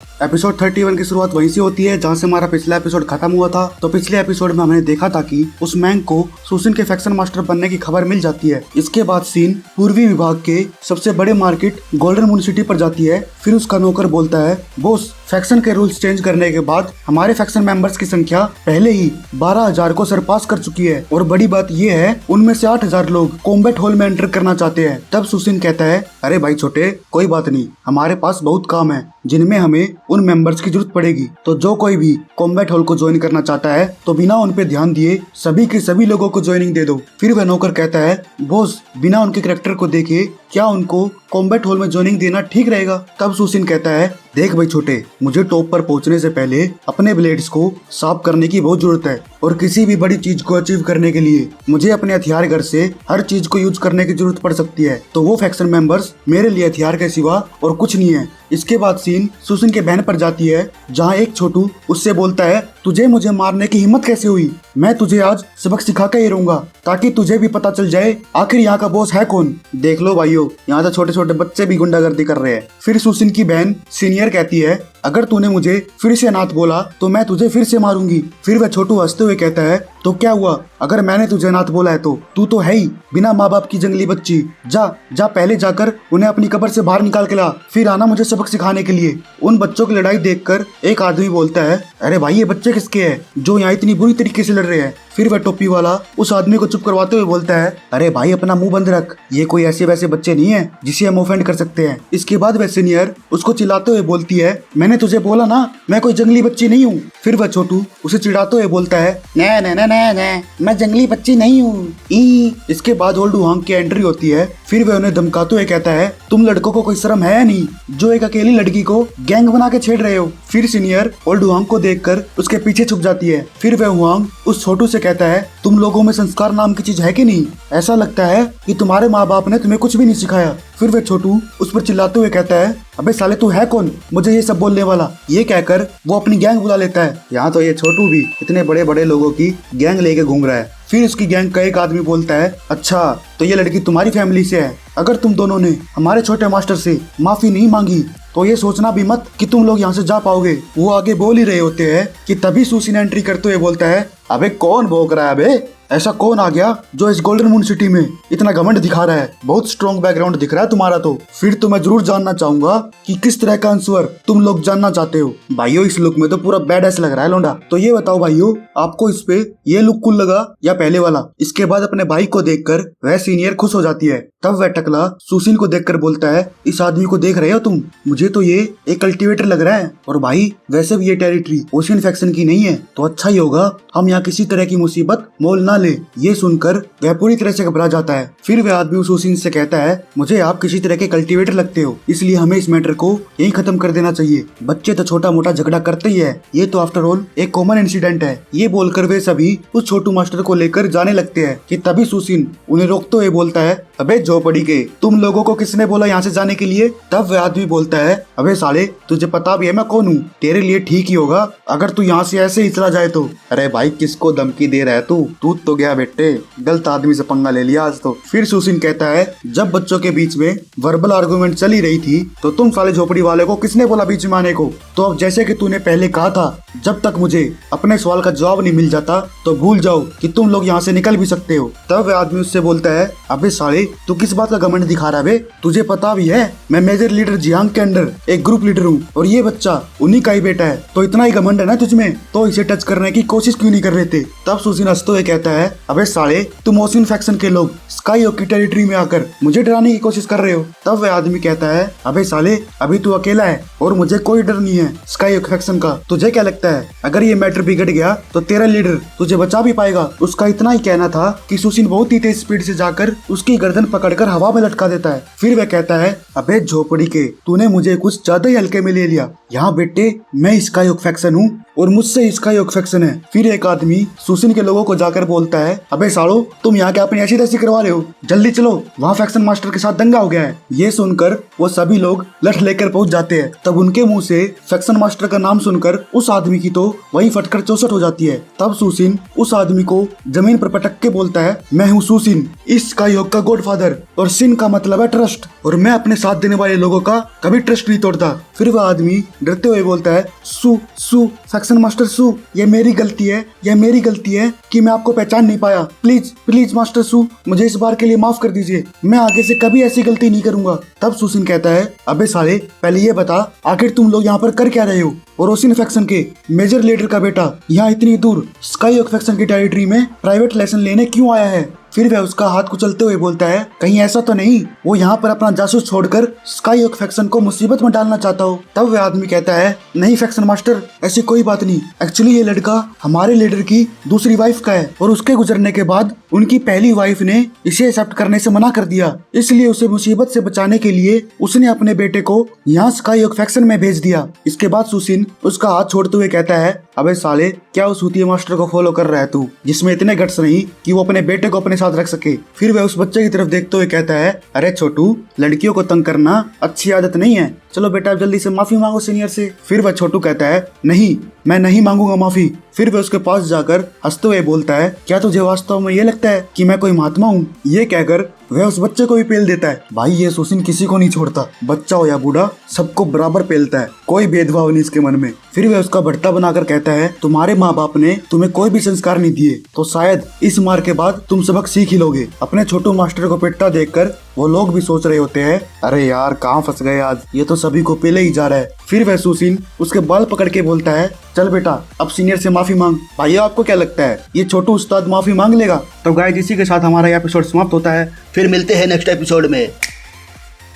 Episode 31 की शुरुआत वहीं से होती है जहां से हमारा पिछला एपिसोड खत्म हुआ था। तो पिछले एपिसोड में हमने देखा था कि उस मैंग को सुसिन के फैक्शन मास्टर बनने की खबर मिल जाती है। इसके बाद सीन पूर्वी विभाग के सबसे बड़े मार्केट गोल्डन मून सिटी पर जाती है। फिर उसका नौकर बोलता है, बॉस फैक्शन के रूल्स चेंज करने के बाद हमारे फैक्शन मेंबर्स की संख्या पहले ही 12,000 को सरपास कर चुकी है और बड़ी बात यह है उनमें से 8,000 लोग कॉम्बैट हॉल में एंटर करना चाहते हैं। तब सुसिन कहता है, अरे भाई छोटे, कोई बात नहीं, हमारे पास बहुत काम है जिनमें हमें उन मेंबर्स की जरूरत पड़ेगी। तो जो कोई भी कॉम्बैट हॉल को ज्वाइन करना चाहता है तो बिना उन पे ध्यान दिए सभी के सभी लोगों को ज्वाइनिंग दे दो। फिर वह नौकर कहता है, बॉस बिना उनके कैरेक्टर को देखे क्या उनको कॉम्बैट हॉल में ज्वाइनिंग देना ठीक रहेगा? तब सुसिन कहता है, देख भाई छोटे, मुझे टॉप पर पहुंचने से पहले अपने ब्लेड्स को साफ करने की बहुत जरूरत है और किसी भी बड़ी चीज को अचीव करने के लिए मुझे अपने हथियार घर से हर चीज को यूज करने की जरूरत पड़ सकती है। तो वो फैक्शन मेंबर्स मेरे लिए हथियार के सिवा और कुछ नहीं है। इसके बाद सीन सुसिन के बहन पर जाती है जहाँ एक छोटू उससे बोलता है, तुझे मुझे मारने की हिम्मत कैसे हुई? मैं तुझे आज सबक सिखा के ही रहूंगा ताकि तुझे भी पता चल जाए आखिर यहाँ का बॉस है कौन। देख लो भाइयों, यहाँ तो छोटे छोटे बच्चे भी गुंडागर्दी कर रहे हैं। फिर सुसिन की बहन सीनियर कहती है, अगर तूने मुझे फिर से नाथ बोला तो मैं तुझे फिर से मारूंगी। फिर वह छोटू हंसते हुए कहता है, तो क्या हुआ अगर मैंने तुझे नाथ बोला है? तो तू तो है ही बिना माँ बाप की जंगली बच्ची। जा जा पहले जाकर उन्हें अपनी कब्र से बाहर निकाल के ला, फिर आना मुझे सबक सिखाने के लिए। उन बच्चों की लड़ाई देखकर एक आदमी बोलता है, अरे भाई ये बच्चे किसके हैं जो यहाँ इतनी बुरी तरीके से लड़ रहे हैं? फिर वह टोपी वाला उस आदमी को चुप करवाते हुए बोलता है, अरे भाई अपना मुंह बंद रख, ये कोई ऐसे वैसे बच्चे नहीं है जिसे हम ऑफेंड कर सकते हैं। इसके बाद वह सीनियर उसको चिल्लाते हुए बोलती है, मैंने तुझे बोला ना मैं कोई जंगली बच्ची नहीं हूँ। फिर वह छोटू उसे चिढ़ाते हुए बोलता है, न मैं जंगली बच्ची नहीं हूँ। इसके बाद ओल्ड हुआंग की एंट्री होती है। फिर वह उन्हें धमकाते हुए कहता है, तुम लड़कों को कोई शर्म है नहीं जो एक अकेली लड़की को गैंग बना के छेड़ रहे हो? फिर सीनियर ओल्ड हुआंग को देखकर उसके पीछे छुप जाती है। फिर वह हुआंग उस छोटू से कहता है, तुम लोगों में संस्कार नाम की चीज है कि नहीं? ऐसा लगता है कि तुम्हारे माँ बाप ने तुम्हें कुछ भी नहीं सिखाया। फिर वह छोटू उस पर चिल्लाते हुए कहता है, अबे साले तू है कौन मुझे ये सब बोलने वाला? ये कहकर वो अपनी गैंग बुला लेता है। यहाँ तो ये छोटू भी इतने बड़े बड़े लोगों की गैंग लेके घूम रहा है। फिर उसकी गैंग का एक आदमी बोलता है, अच्छा तो ये लड़की तुम्हारी फैमिली से है? अगर तुम दोनों ने हमारे छोटे मास्टर से माफी नहीं मांगी तो ये सोचना भी मत कि तुम लोग यहाँ से जा पाओगे। वो आगे बोल ही रहे होते हैं कि तभी सुसिन एंट्री करते हुए बोलता है, अबे कौन भौंक रहा है? अबे ऐसा कौन आ गया जो इस गोल्डन मून सिटी में इतना घमंड दिखा रहा है? बहुत स्ट्रॉन्ग बैकग्राउंड दिख रहा है तुम्हारा। तो फिर तो मैं जरूर जानना चाहूंगा कि किस तरह का आंसर तुम लोग जानना चाहते हो। भाइयों इस लुक में तो पूरा बैडएस लग रहा है लौंडा। तो ये बताओ भाइयों, आपको इस पे ये लुक कूल लगा या पहले वाला? इसके बाद अपने भाई को देखकर वह सीनियर खुश हो जाती है। तब वह टकला सुसिन को देखकर बोलता है, इस आदमी को देख रहे हो तुम? मुझे तो ये एक कल्टीवेटर लग रहा है। और भाई वैसे भी ये टेरिटरी ओशियन फैक्शन की नहीं है तो अच्छा ही होगा हम यहाँ किसी तरह की मुसीबत मोल ना ले। ये सुनकर वह पूरी तरह से घबरा जाता है। फिर वह आदमी उस ओशियन से कहता है, मुझे आप किसी तरह के कल्टीवेटर लगते हो, इसलिए हमें इस मैटर को यही खत्म कर देना चाहिए। बच्चे तो छोटा मोटा झगड़ा करते ही है, ये तो आफ्टर ऑल एक कॉमन इंसिडेंट है। ये बोलकर वे सभी उस छोटू मास्टर को लेकर जाने लगते हैं कि तभी सुसिन उन्हें रोकते हुए बोलता है, अबे झोपड़ी के, तुम लोगों को किसने बोला यहाँ से जाने के लिए? तब वह आदमी बोलता है, अबे साले तुझे पता भी है मैं कौन हूँ, तेरे लिए ठीक ही होगा अगर तू यहाँ से ऐसे ही चला जाए तो। अरे भाई किसको धमकी दे रहा है तू तो गया बेटे, गलत आदमी से पंगा ले लिया आज तो। फिर सुसिन कहता है, जब बच्चों के बीच में वर्बल आर्गुमेंट चली रही थी तो तुम साले झोपड़ी वाले को किसने बोला बीच में आने को? तो अब जैसे कि तूने पहले कहा था, जब तक मुझे अपने सवाल का जवाब नहीं मिल जाता तो भूल जाओ कि तुम लोग यहाँ से निकल भी सकते हो। तब वह आदमी उससे बोलता है, अबे साले तू किस बात का घमंड दिखा रहा है? तुझे पता भी है मैं मेजर लीडर जियांग के अंडर एक ग्रुप लीडर हूँ और ये बच्चा उन्हीं का ही बेटा है, तो इतना ही घमंड है ना तुझमें? तो इसे टच करने की कोशिश क्यों नहीं कर रहे थे? तब सुसिन हंसते हुए कहता है, अबे साले तुम ओशियन फैक्शन के लोग स्काई ओक की टेरिटरी में आकर मुझे डराने की कोशिश कर रहे हो। तब वह आदमी कहता है, अबे साले अभी तू अकेला है और मुझे कोई डर नहीं है स्काई ओक फैक्शन का। तुझे क्या लगता है अगर ये मैटर बिगड़ गया तो तेरा लीडर तुझे बचा भी पाएगा? उसका इतना ही कहना था कि सुसिन बहुत ही तेज स्पीड से जाकर उसकी गर्दन पकड़कर हवा में लटका देता है। फिर वह कहता है, अबे झोपड़ी के, तूने मुझे कुछ ज्यादा ही हल्के में ले लिया। यहाँ बेटे मैं स्काई ओक फैक्शन हूँ और मुझसे इसका ही इन्फेक्शन है। फिर एक आदमी सुसिन के लोगों को जाकर बोलता है, अबे सालो तुम यहाँ क्या अपनी ऐसी तैसी करवा रहे हो, जल्दी चलो, वहाँ फैक्शन मास्टर के साथ दंगा हो गया है। ये सुनकर वो सभी लोग लठ लेकर पहुंच जाते हैं। तब उनके मुंह से फैक्शन मास्टर का नाम सुनकर उस आदमी की तो वही फटकर चौसठ हो जाती है। तब सुसिन उस आदमी को जमीन पर पटक के बोलता है, मैं हूँ सुसिन, इस स्काईहॉक का गॉडफादर, और सिन का मतलब है ट्रस्ट, और मैं अपने साथ देने वाले लोगों का कभी ट्रस्ट नहीं तोड़ता। फिर वह आदमी डरते हुए बोलता है, सू फैक्शन मास्टर सू, ये मेरी गलती है, यह मेरी गलती है कि मैं आपको पहचान नहीं पाया। प्लीज प्लीज मास्टर सू, मुझे इस बार के लिए माफ कर दीजिए, मैं आगे से कभी ऐसी गलती नहीं करूंगा। तब सुसिन कहता है, अबे साले पहले ये बता आखिर तुम लोग यहाँ पर कर क्या रहे हो, और ओसिन फैक्शन के मेजर लीडर का बेटा यहाँ इतनी दूर स्काईहॉक फैक्शन की टेरिटरी में प्राइवेट लेसन लेने क्यों आया है। फिर वह उसका हाथ कुचलते हुए बोलता है, कहीं ऐसा तो नहीं वो यहाँ पर अपना जासूस छोड़कर स्काईहॉक फैक्शन को मुसीबत में डालना चाहता हो। तब वह आदमी कहता है, नहीं फैक्शन मास्टर, ऐसी कोई बात नहीं, एक्चुअली ये लड़का हमारे लीडर की दूसरी वाइफ का है, और उसके गुजरने के बाद उनकी पहली वाइफ ने इसे एक्सेप्ट करने से मना कर दिया, इसलिए उसे मुसीबत से बचाने के लिए उसने अपने बेटे को यहाँ स्काईहॉक फैक्शन में भेज दिया। इसके बाद सुसिन उसका हाथ छोड़ते हुए कहता है, अबे साले क्या उस हुतिया मास्टर को फॉलो कर रहा है तू, जिसमें इतने गट्स नहीं कि वो अपने बेटे को अपने साथ रख सके। फिर वह उस बच्चे की तरफ देखते हुए कहता है, अरे छोटू, लड़कियों को तंग करना अच्छी आदत नहीं है, चलो बेटा जल्दी से माफी मांगो सीनियर से। फिर वह छोटू कहता है, नहीं मैं नहीं मांगूंगा माफी। फिर वह उसके पास जाकर हंसते हुए बोलता है, क्या तुझे वास्तव में ये लगता है कि मैं कोई महात्मा हूँ। ये कहकर वह उस बच्चे को भी पेल देता है। भाई ये सुसिन किसी को नहीं छोड़ता, बच्चा हो या बूढ़ा सबको बराबर पेलता है, कोई भेदभाव नहीं इसके मन में। फिर वह उसका भट्टा बनाकर कहता है, तुम्हारे माँ बाप ने तुम्हें कोई भी संस्कार नहीं दिए, तो शायद इस मार के बाद तुम सबक सीख ही लोगे। अपने छोटू मास्टर को पिटता देखकर वो लोग भी सोच रहे होते हैं, अरे यार कहाँ फंस गए आज, ये तो सभी को पेले ही जा रहा है। फिर वह सुसिन उसके बाल पकड़ के बोलता है, चल बेटा अब सीनियर से माफी मांग। भाई आपको क्या लगता है ये छोटू उस्ताद माफी मांग लेगा। तो गाइस इसी के साथ हमारा एपिसोड समाप्त होता है, फिर मिलते हैं नेक्स्ट एपिसोड में।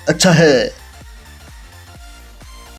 अच्छा है।